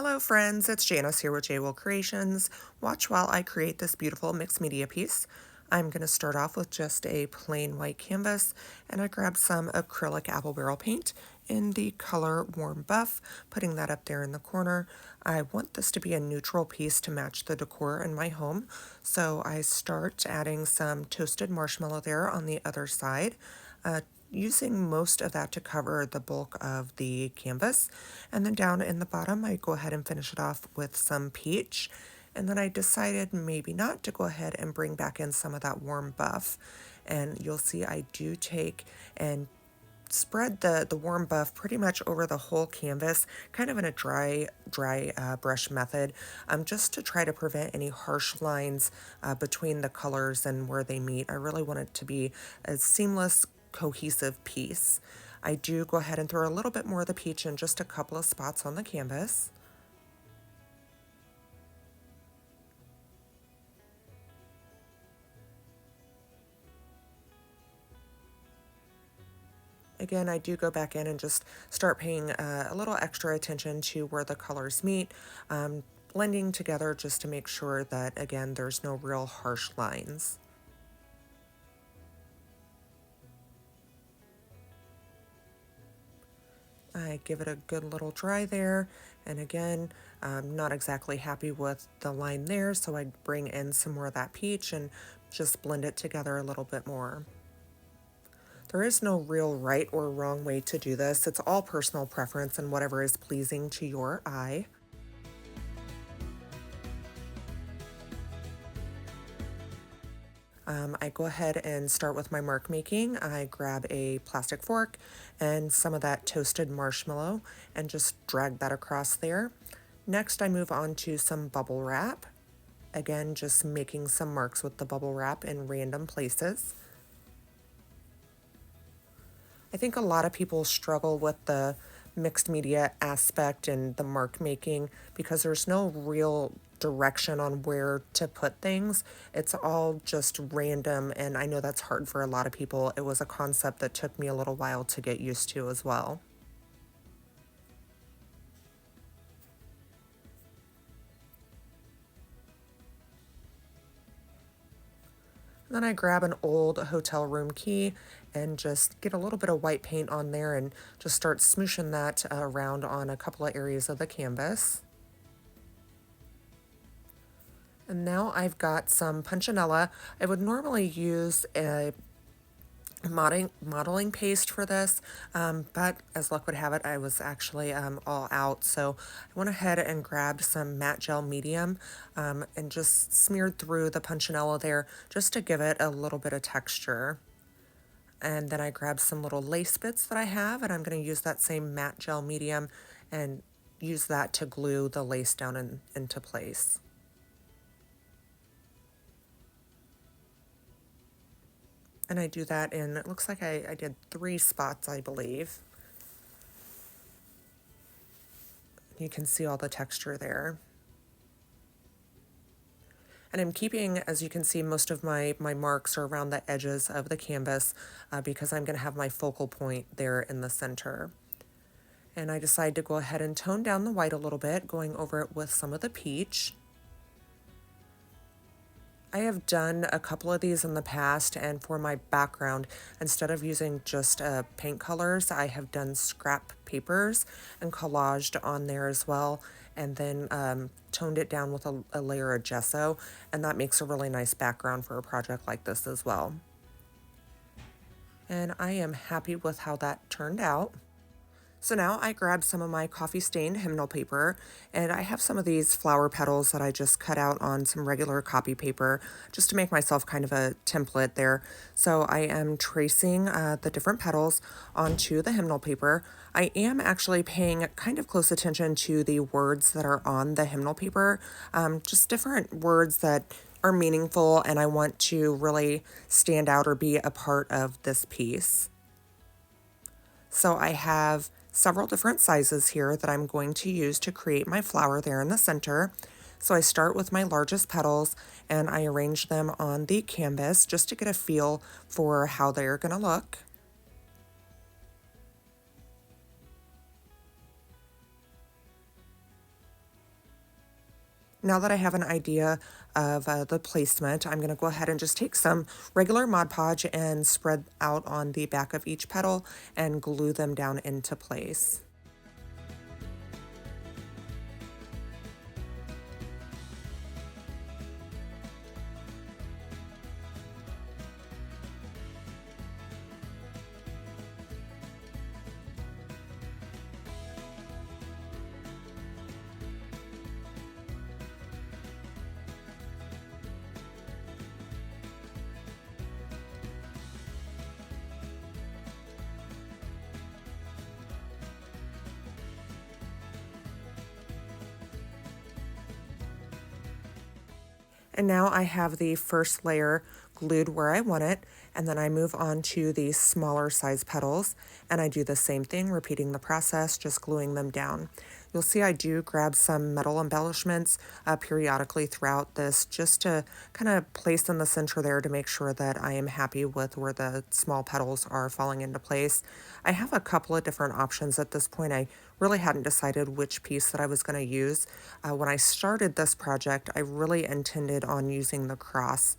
Hello friends, it's Janice here with JWill Creations. Watch while I create this beautiful mixed media piece. I'm going to start off with just a plain white canvas, and I grabbed some acrylic apple barrel paint in the color Warm Buff, putting that up there in the corner. I want this to be a neutral piece to match the decor in my home, so I start adding some toasted marshmallow there on the other side. Using most of that to cover the bulk of the canvas. And then down in the bottom, I go ahead and finish it off with some peach. And then I decided maybe not to go ahead and bring back in some of that Warm Buff. And you'll see I do take and spread the Warm Buff pretty much over the whole canvas, kind of in a dry brush method, just to try to prevent any harsh lines between the colors and where they meet. I really want it to be a seamless, cohesive piece. I do go ahead and throw a little bit more of the peach in just a couple of spots on the canvas. Again, I do go back in and just start paying a little extra attention to where the colors meet, blending together just to make sure that, again, there's no real harsh lines. I give it a good little dry there, and again, I'm not exactly happy with the line there, so I bring in some more of that peach and just blend it together a little bit more. There is no real right or wrong way to do this. It's all personal preference and whatever is pleasing to your eye. I go ahead and start with my mark making. I grab a plastic fork and some of that toasted marshmallow and just drag that across there. Next, I move on to some bubble wrap. Again, just making some marks with the bubble wrap in random places. I think a lot of people struggle with the mixed media aspect and the mark making because there's no real direction on where to put things. It's all just random, and I know that's hard for a lot of people. It was a concept that took me a little while to get used to as well. Then I grab an old hotel room key and just get a little bit of white paint on there and just start smooshing that around on a couple of areas of the canvas. And now I've got some punchinella. I would normally use a modeling paste for this, but as luck would have it, I was actually all out. So I went ahead and grabbed some matte gel medium and just smeared through the punchinella there just to give it a little bit of texture. And then I grabbed some little lace bits that I have, and I'm going to use that same matte gel medium and use that to glue the lace down into place. And I do that in, it looks like I did 3 spots, I believe. You can see all the texture there. And I'm keeping, as you can see, most of my marks are around the edges of the canvas because I'm going to have my focal point there in the center. And I decide to go ahead and tone down the white a little bit, going over it with some of the peach. I have done a couple of these in the past, and for my background, instead of using just paint colors, I have done scrap papers and collaged on there as well, and then toned it down with a layer of gesso, and that makes a really nice background for a project like this as well. And I am happy with how that turned out. So now I grabbed some of my coffee stained hymnal paper, and I have some of these flower petals that I just cut out on some regular copy paper just to make myself kind of a template there. So I am tracing the different petals onto the hymnal paper. I am actually paying kind of close attention to the words that are on the hymnal paper, just different words that are meaningful and I want to really stand out or be a part of this piece. So I have several different sizes here that I'm going to use to create my flower there in the center. So I start with my largest petals and I arrange them on the canvas just to get a feel for how they're going to look. Now that I have an idea of the placement, I'm going to go ahead and just take some regular Mod Podge and spread out on the back of each petal and glue them down into place. And now I have the first layer glued where I want it, and then I move on to the smaller size petals, and I do the same thing, repeating the process, just gluing them down. You'll see I do grab some metal embellishments periodically throughout this, just to kind of place in the center there to make sure that I am happy with where the small petals are falling into place. I have a couple of different options at this point. I really hadn't decided which piece that I was going to use. When I started this project, I really intended on using the cross.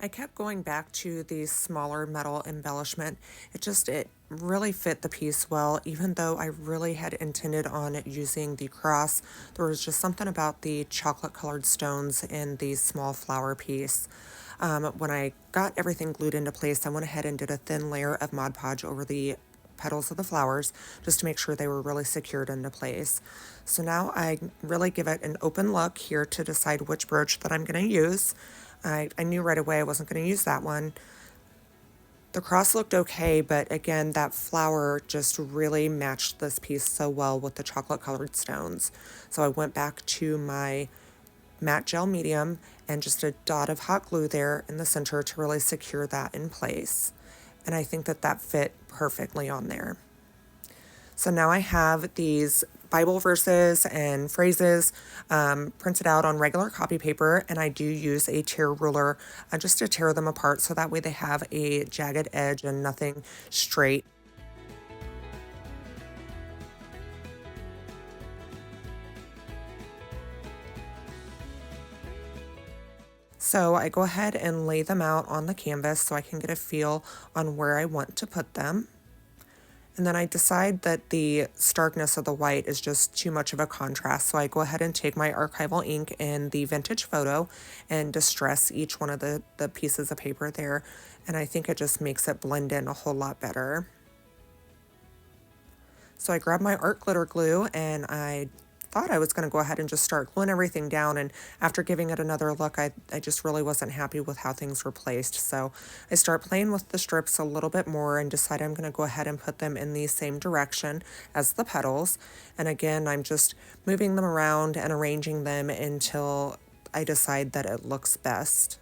I kept going back to the smaller metal embellishment. It really fit the piece well, even though I really had intended on using the cross. There was just something about the chocolate colored stones in the small flower piece. When I got everything glued into place, I went ahead and did a thin layer of Mod Podge over the petals of the flowers just to make sure they were really secured into place. So now I really give it an open look here to decide which brooch that I'm going to use. I knew right away I wasn't going to use that one. The cross looked okay, but again, that flower just really matched this piece so well with the chocolate colored stones. So I went back to my matte gel medium and just a dot of hot glue there in the center to really secure that in place. And I think that that fit perfectly on there. So now I have these Bible verses and phrases printed out on regular copy paper, and I do use a tear ruler just to tear them apart so that way they have a jagged edge and nothing straight. So I go ahead and lay them out on the canvas so I can get a feel on where I want to put them. And then I decide that the starkness of the white is just too much of a contrast. So I go ahead and take my archival ink and the vintage photo and distress each one of the pieces of paper there. And I think it just makes it blend in a whole lot better. So I grabbed my art glitter glue and I thought I was going to go ahead and just start gluing everything down, and after giving it another look, I just really wasn't happy with how things were placed. So I start playing with the strips a little bit more and decide I'm going to go ahead and put them in the same direction as the petals. And again, I'm just moving them around and arranging them until I decide that it looks best.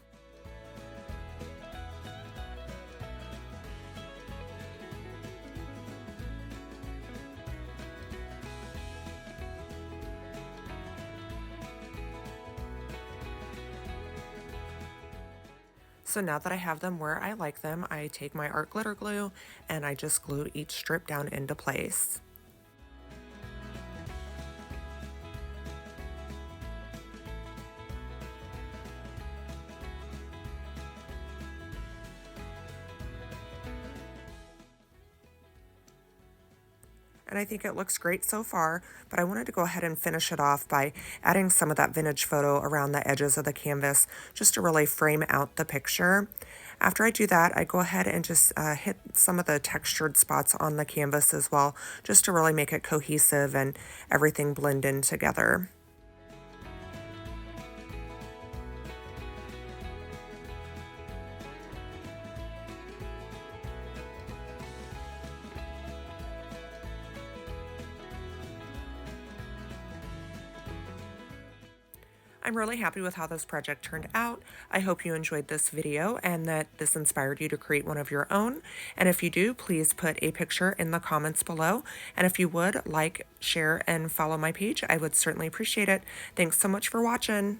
So now that I have them where I like them, I take my art glitter glue and I just glue each strip down into place. And I think it looks great so far, but I wanted to go ahead and finish it off by adding some of that vintage photo around the edges of the canvas just to really frame out the picture. After I do that, I go ahead and just hit some of the textured spots on the canvas as well, just to really make it cohesive and everything blend in together. I'm really happy with how this project turned out. I hope you enjoyed this video and that this inspired you to create one of your own. And if you do, please put a picture in the comments below. And if you would like, share, and follow my page, I would certainly appreciate it. Thanks so much for watching.